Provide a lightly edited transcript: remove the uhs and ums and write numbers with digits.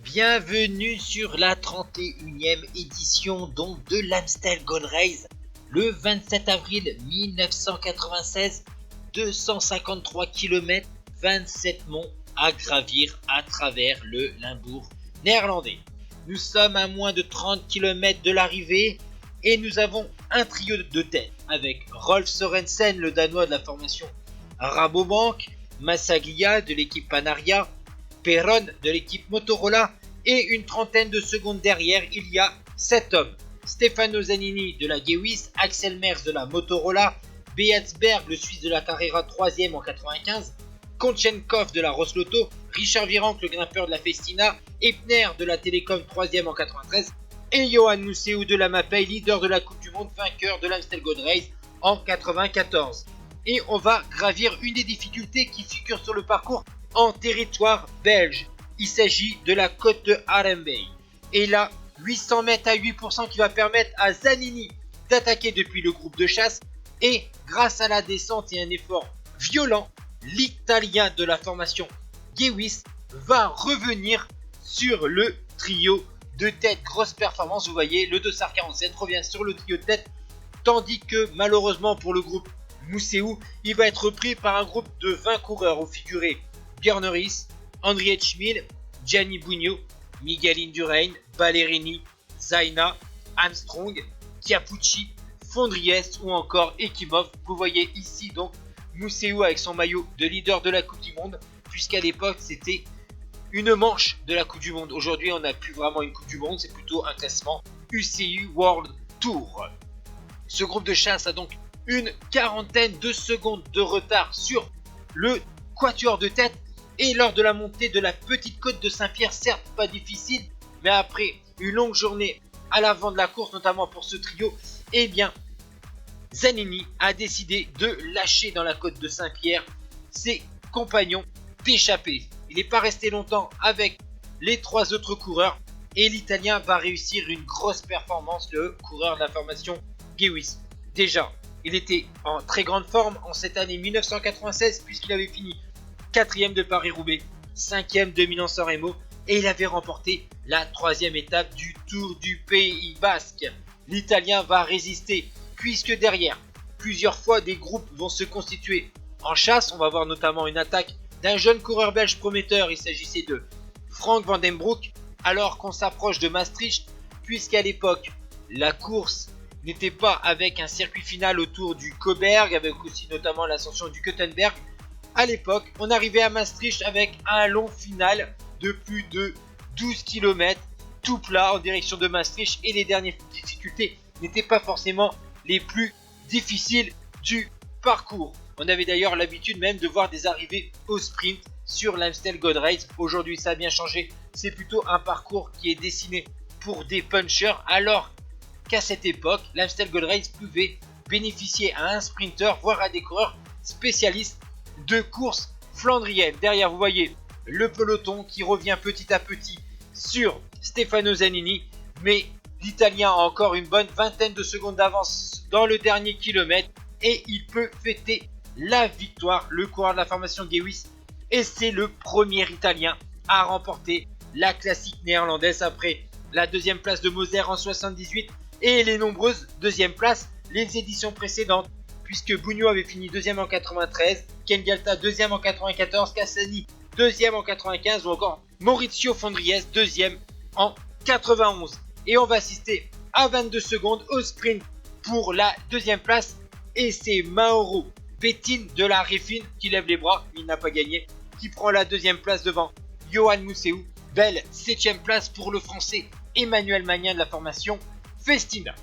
Bienvenue sur la 31e édition donc de l'Amstel Gold Race, le 27 avril 1996, 253 km, 27 monts à gravir à travers le Limbourg néerlandais. Nous sommes à moins de 30 km de l'arrivée et nous avons un trio de tête avec Rolf Sørensen, le Danois de la formation Rabobank, Massaglia de l'équipe Panaria, Perron de l'équipe Motorola et une trentaine de secondes derrière, il y a 7 hommes. Stefano Zanini de la Gewis, Axel Merckx de la Motorola, Beatsberg, le Suisse de la Carrera 3ème en 95, Konchenkov de la Rosloto, Richard Virenque, le grimpeur de la Festina, Epner de la Télécom 3ème en 93 et Johan Museeuw de la Mapei, leader de la Coupe du Monde, vainqueur de l'Amstel Gold Race en 94. Et on va gravir une des difficultés qui figure sur le parcours en territoire belge. Il s'agit de la côte de Harembey. Et là, 800 mètres à 8% qui va permettre à Zanini d'attaquer depuis le groupe de chasse. Et grâce à la descente et un effort violent, l'Italien de la formation Gewis va revenir sur le trio de tête. Grosse performance, vous voyez, le Dossard 47 revient sur le trio de tête. Tandis que malheureusement pour le groupe Museeuw, il va être repris par un groupe de 20 coureurs où figuraient Björn Riis, André Schmil, Gianni Bugno, Miguel Indurain, Ballerini, Zaina, Armstrong, Chiappucci, Fondries ou encore Ekimov. Vous voyez ici donc Museeuw avec son maillot de leader de la Coupe du Monde, puisqu'à l'époque c'était une manche de la Coupe du Monde. Aujourd'hui on n'a plus vraiment une Coupe du Monde, c'est plutôt un classement UCI World Tour. Ce groupe de chasse a donc une quarantaine de secondes de retard sur le quatuor de tête. Et lors de la montée de la petite côte de Saint-Pierre, certes pas difficile, mais après une longue journée à l'avant de la course, notamment pour ce trio, eh bien Zanini a décidé de lâcher dans la côte de Saint-Pierre ses compagnons d'échappée. Il n'est pas resté longtemps avec les trois autres coureurs et l'Italien va réussir une grosse performance, le coureur de la formation Gewis. Déjà, il était en très grande forme en cette année 1996 puisqu'il avait fini 4ème de Paris-Roubaix, 5ème de Milan-San Remo et il avait remporté la 3ème étape du Tour du Pays Basque. L'Italien va résister puisque derrière, plusieurs fois des groupes vont se constituer en chasse. On va voir notamment une attaque d'un jeune coureur belge prometteur, il s'agissait de Frank Van Den Broek, alors qu'on s'approche de Maastricht puisqu'à l'époque la course n'était pas avec un circuit final autour du Koberg, avec aussi notamment l'ascension du Kuttenberg. À l'époque, on arrivait à Maastricht avec un long final de plus de 12 km, tout plat en direction de Maastricht, et les dernières difficultés n'étaient pas forcément les plus difficiles du parcours. On avait d'ailleurs l'habitude même de voir des arrivées au sprint sur l'Amstel Gold Race. Aujourd'hui, ça a bien changé, c'est plutôt un parcours qui est dessiné pour des punchers, alors qu'à cette époque, l'Amstel Gold Race pouvait bénéficier à un sprinter, voire à des coureurs spécialistes de course flandrienne. Derrière, vous voyez le peloton qui revient petit à petit sur Stefano Zanini, mais l'Italien a encore une bonne vingtaine de secondes d'avance dans le dernier kilomètre et il peut fêter la victoire. Le coureur de la formation Gewis, et c'est le premier Italien à remporter la classique néerlandaise après la deuxième place de Moser en 78 et les nombreuses deuxièmes places les éditions précédentes, puisque Bugno avait fini deuxième en 93, Ken Galta deuxième en 94, Cassani deuxième en 95 ou encore Maurizio Fondries deuxième en 91. Et on va assister à 22 secondes au sprint pour la deuxième place et c'est Mauro Bettin de la Refine qui lève les bras, il n'a pas gagné, qui prend la deuxième place devant Johan Museeuw. Belle 7ème place pour le français Emmanuel Magnin de la formation Festina.